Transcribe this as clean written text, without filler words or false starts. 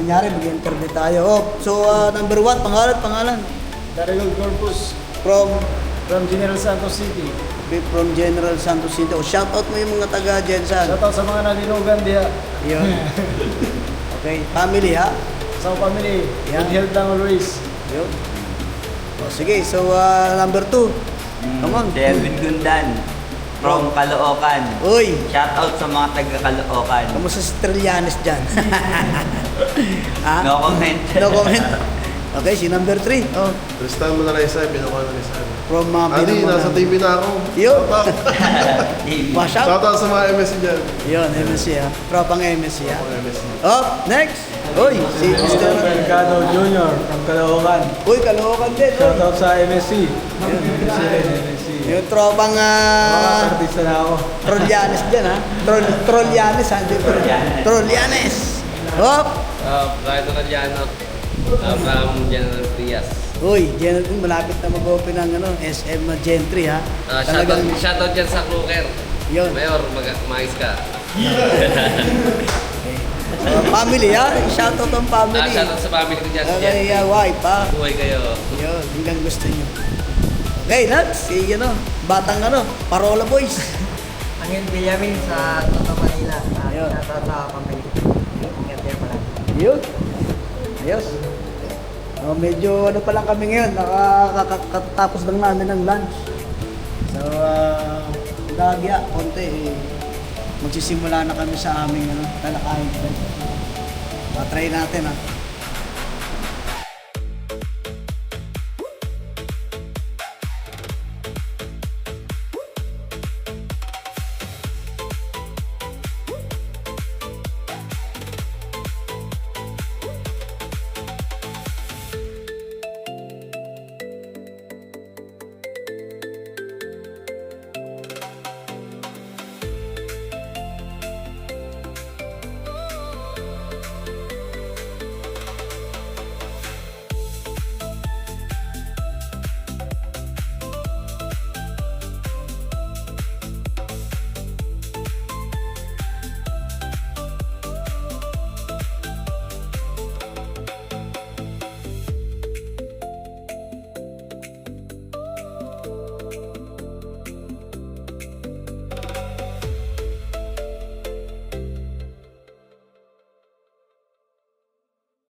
kunyari, mag-internet tayo. Oh, so, number 1, pangalan. Darigol Corpus From General Santos City. General Santos City. Oh, shout out mo yung mga taga Jensan. Shoutout sa mga nalinugan diya. Yun. Okay, family ha? Sa family. Yeah. Good health lang always. Yun. Oh, sige, so number 2. Come on. Devin Gundan from Caloocan. Uy, Shoutout sa mga taga Caloocan. kamusta si Trillanes dyan? Ha? No comment. No comment. Okay, si number 3. Oh, Tristan Manalaysay, pinukuha na Rizal. from Adi, nasa TV na ako. Yun. Shoutout. Wash out. Shoutout sa mga MSC dyan. Yun, MSC ha. Tropang MSC ha. Mga MSC. Oh, next. Uy, si Mr. Mercado Jr. from Caloocan. Uy, Caloocan din. Uy. Shoutout sa MSC. MSC. Yung tropang Artista na ako. Trollanes dyan ha. Trollanes ha. Hindi Trollanes. Hop. Brian Orellano from General Trias. Uy, General, malapit na mag-open ang SM Gentry ha. Shoutout dyan sa Crooker. Yun. Mayor, mais ka. Family ha. Shoutout ang family. Shoutout sa family ko dyan. Okay, wife ha. Buhay kayo. Yun, hanggang gusto nyo. Okay, next. Si batang Parola Boys. Angel Villamin sa Toto Manila. Ayun. Shoutout sa family. Ingat kayo pala. Yun. Ayos. Medyo pa lang kami ngayon. Nakakatapos lang namin ng lunch. So, gagya, konti magsisimula na kami sa aming talakayin. Try natin ha.